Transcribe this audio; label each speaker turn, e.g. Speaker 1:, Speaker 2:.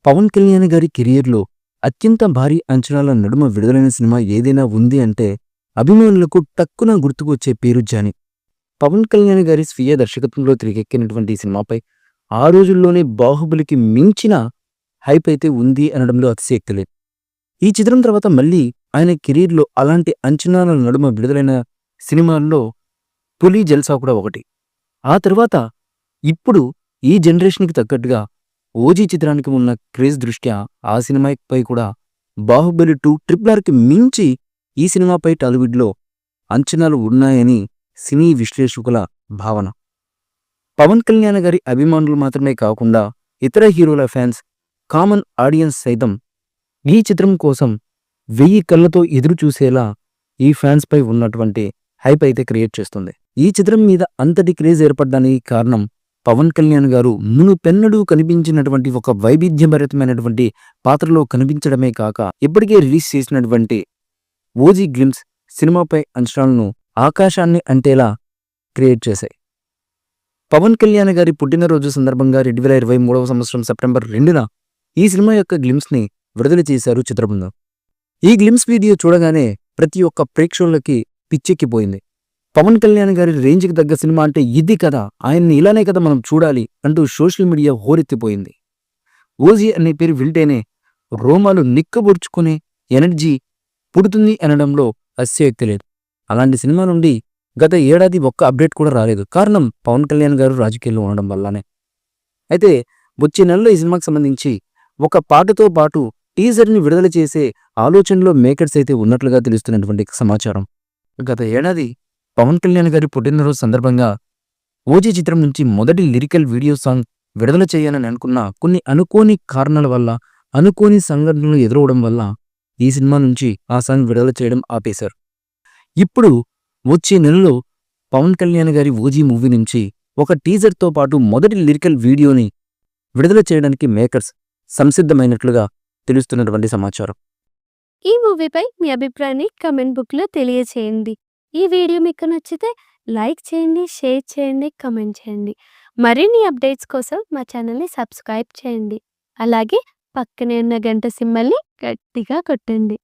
Speaker 1: పవన్ కళ్యాణ్ గారి కెరియర్‌లో అత్యంత భారీ అంచనాల నడుమ విడుదలైన సినిమా ఏదైనా ఉంది అంటే అభిమానులకు టక్కున గుర్తుకు వచ్చే పేరు 'జానీ'. పవన్ కళ్యాణ్ గారి స్వీయ దర్శకత్వంలో తెరకెక్కినటువంటి ఈ సినిమాపై ఆ రోజుల్లోనే 'బాహుబలి'కి మించిన హైప్ అయితే ఉంది అనడంలో అతిశయోక్తి లేదు. ఈ చిత్రం తర్వాత మళ్ళీ ఆయన కెరీర్‌లో అలాంటి అంచనాల నడుమ విడుదలైన సినిమాల్లో 'పులి జల్సా' కూడా ఒకటి. ఆ తర్వాత ఇప్పుడు ఈ జనరేషన్‌కి తగ్గట్టుగా 'ఓజీ' చిత్రానికి ఉన్న క్రేజ్ దృష్ట్యా ఆ సినిమాపై కూడా 'బాహుబలి 2 ట్రిపుల్ ఆర్'కి మించి ఈ సినిమాపై టాలీవుడ్‌లో అంచనాలు ఉన్నాయని సినీ విశ్లేషకుల భావన. పవన్ కళ్యాణ్ గారి అభిమానులు మాత్రమే కాకుండా ఇతర హీరోల ఫ్యాన్స్, కామన్ ఆడియన్స్ సైతం ఈ చిత్రం కోసం 1000 కళ్ళతో ఎదురు చూసేలా ఈ ఫ్యాన్స్ పై ఉన్నటువంటి హైప్ అయితే క్రియేట్ చేస్తుంది. ఈ చిత్రం మీద అంతటి క్రేజ్ ఏర్పడడానికి కారణం పవన్ కళ్యాణ్ గారు మునుపెన్నడూ కనిపించినటువంటి ఒక వైవిధ్యభరితమైనటువంటి పాత్రలో కనిపించడమే కాక ఇప్పటికే రిలీజ్ చేసినటువంటి 'ఓజీ' గ్లిమ్స్ సినిమాపై అంచనాలను ఆకాశాన్ని అంటేలా క్రియేట్ చేశాయి. పవన్ కళ్యాణ్ గారి పుట్టినరోజు సందర్భంగా 2023వ సంవత్సరం సెప్టెంబర్ 2న ఈ సినిమా యొక్క గ్లిమ్స్ని విడుదల చేశారు చిత్రబృందం. ఈ గ్లిమ్స్ వీడియో చూడగానే ప్రతి ఒక్క ప్రేక్షకులకి పిచ్చెక్కిపోయింది. పవన్ కళ్యాణ్ గారి రేంజ్కి తగ్గ సినిమా అంటే ఇది కదా, ఆయన్ని ఇలానే కదా మనం చూడాలి అంటూ సోషల్ మీడియా హోరెత్తిపోయింది. 'ఓజీ' అనే పేరు వింటేనే రోమాలు నిక్కబొడుచుకునే ఎనర్జీ పుడుతుంది అనడంలో అతిశయోక్తి లేదు. అలాంటి సినిమా నుండి గత ఏడాది ఒక్క అప్డేట్ కూడా రాలేదు. కారణం పవన్ కళ్యాణ్ గారు రాజకీయాల్లో ఉండడం వల్లనే. అయితే వచ్చే నెలలో ఈ సినిమాకి సంబంధించి ఒక పాటతో పాటు టీజర్ని విడుదల చేసే ఆలోచనలో మేకర్స్ అయితే ఉన్నట్లుగా తెలుస్తున్నటువంటి సమాచారం. గత ఏడాది పవన్ కళ్యాణ్ గారి పుట్టినరోజు సందర్భంగా 'ఓజీ' చిత్రం నుంచి మొదటి లిరికల్ వీడియో సాంగ్ విడుదల చేయాలని అనుకున్న కొన్ని అనుకోని కారణాల వల్ల, అనుకోని సంఘటనలు ఎదురవడం వల్ల ఈ సినిమా నుంచి ఆ సాంగ్ విడుదల చేయడం ఆపేశారు. ఇప్పుడు వచ్చే నెలలో పవన్ కళ్యాణ్ గారి 'ఓజీ' మూవీ నుంచి ఒక టీజర్తో పాటు మొదటి లిరికల్ వీడియోని విడుదల చేయడానికి మేకర్స్ సంసిద్ధమైనట్లుగా తెలుస్తున్నటువంటి సమాచారం.
Speaker 2: ఈ మూవీపై మీ అభిప్రాయాన్ని కమెంట్ బుక్లో తెలియచేయండి. ఈ వీడియో మీకు నచ్చితే లైక్ చేయండి, షేర్ చేయండి, కమెంట్ చేయండి. మరిన్ని అప్డేట్స్ కోసం మా ఛానల్ని సబ్స్క్రైబ్ చేయండి. అలాగే పక్కనే ఉన్న గంట సింబల్ని గట్టిగా కొట్టండి.